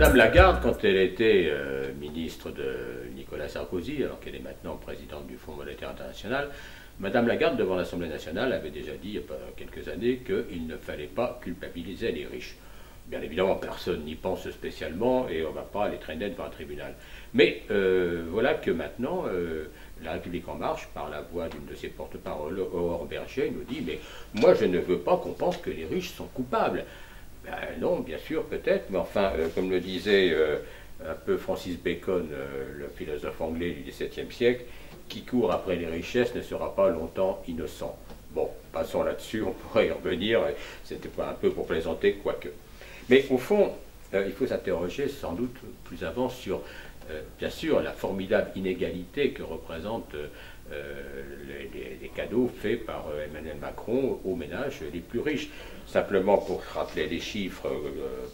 Madame Lagarde, quand elle était ministre de Nicolas Sarkozy, alors qu'elle est maintenant présidente du Fonds monétaire international, Madame Lagarde, devant l'Assemblée nationale, avait déjà dit il y a quelques années qu'il ne fallait pas culpabiliser les riches. Bien évidemment, personne n'y pense spécialement et on ne va pas les traîner devant un tribunal. Mais voilà que maintenant, La République En Marche, par la voix d'une de ses porte-paroles, Aurore Berger, nous dit « Mais moi, je ne veux pas qu'on pense que les riches sont coupables. » Ben non, bien sûr, peut-être, mais enfin, comme le disait un peu Francis Bacon, le philosophe anglais du XVIIe siècle, qui court après les richesses ne sera pas longtemps innocent. Bon, passons là-dessus, on pourrait y revenir, c'était pas un peu pour plaisanter, quoique. Mais au fond, il faut s'interroger sans doute plus avant sur, bien sûr, la formidable inégalité que représentent les cadeaux faits par Emmanuel Macron aux ménages les plus riches. Simplement pour rappeler les chiffres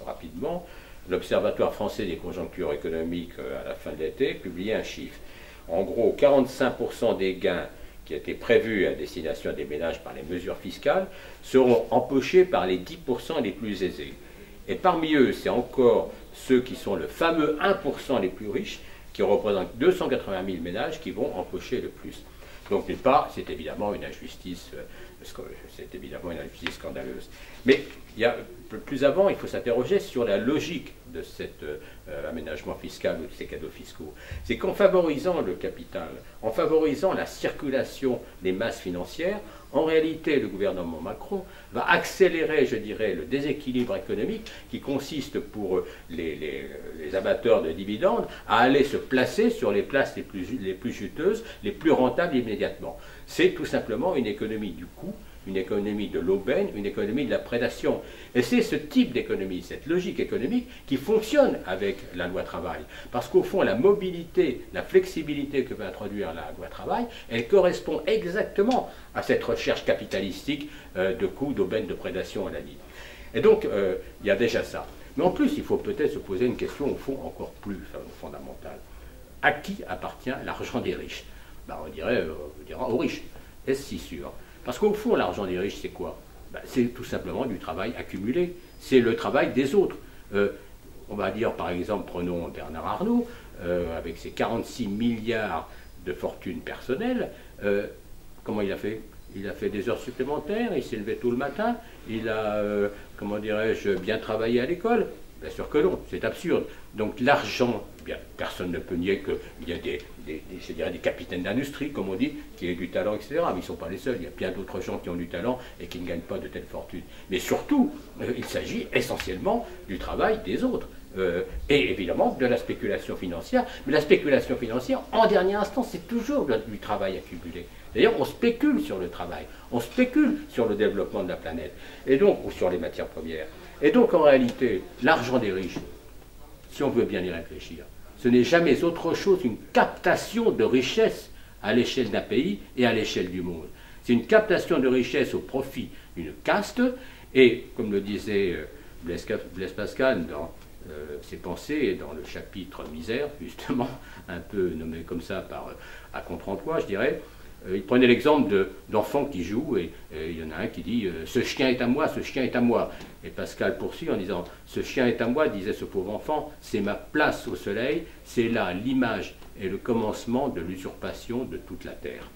rapidement, l'Observatoire français des conjonctures économiques à la fin de l'été publiait un chiffre. En gros, 45% des gains qui étaient prévus à destination des ménages par les mesures fiscales seront empochés par les 10% les plus aisés. Et parmi eux, c'est encore ceux qui sont le fameux 1% les plus riches, qui représentent 280 000 ménages qui vont empocher le plus. Donc, d'une part, c'est évidemment une injustice, scandaleuse. Mais plus avant, il faut s'interroger sur la logique de cet aménagement fiscal ou de ces cadeaux fiscaux. C'est qu'en favorisant le capital, en favorisant la circulation des masses financières, en réalité, le gouvernement Macron va accélérer, je dirais, le déséquilibre économique qui consiste pour les amateurs de dividendes à aller se placer sur les places les plus juteuses, les plus rentables immédiatement. C'est tout simplement une économie du coût, une économie de l'aubaine, une économie de la prédation. Et c'est ce type d'économie, cette logique économique qui fonctionne avec la loi travail. Parce qu'au fond, la mobilité, la flexibilité que va introduire la loi travail, elle correspond exactement à cette recherche capitalistique de coût, d'aubaine, de prédation, on l'a dit. Et donc, il y a déjà ça. Mais en plus, il faut peut-être se poser une question, au fond, encore plus fondamentale. À qui appartient l'argent des riches? Ben, on dira aux riches. Est-ce si sûr? Parce qu'au fond, l'argent des riches, c'est quoi? Ben, c'est tout simplement du travail accumulé. C'est le travail des autres. On va dire, par exemple, prenons Bernard Arnault, avec ses 46 milliards de fortune personnelle, comment il a fait? Il a fait des heures supplémentaires, il s'est levé tôt le matin, il a, comment dirais-je, bien travaillé à l'école. Bien sûr que non, c'est absurde. Donc l'argent, bien, personne ne peut nier qu'il y a des capitaines d'industrie, comme on dit, qui ont du talent, etc. Mais ils ne sont pas les seuls, il y a bien d'autres gens qui ont du talent et qui ne gagnent pas de telles fortunes. Mais surtout, il s'agit essentiellement du travail des autres. Et évidemment de la spéculation financière. Mais la spéculation financière, en dernier instant, c'est toujours du travail accumulé. D'ailleurs, on spécule sur le travail, on spécule sur le développement de la planète, et donc, ou sur les matières premières. Et donc, en réalité, l'argent des riches, si on veut bien y réfléchir, ce n'est jamais autre chose qu'une captation de richesse à l'échelle d'un pays et à l'échelle du monde. C'est une captation de richesse au profit d'une caste, et comme le disait Blaise Pascal dans ses pensées et dans le chapitre Misère, justement, un peu nommé comme ça à contre-emploi, je dirais, il prenait l'exemple d'enfants qui jouent et il y en a un qui dit « ce chien est à moi, ce chien est à moi ». Et Pascal poursuit en disant « ce chien est à moi », disait ce pauvre enfant, « c'est ma place au soleil, c'est là l'image et le commencement de l'usurpation de toute la terre ».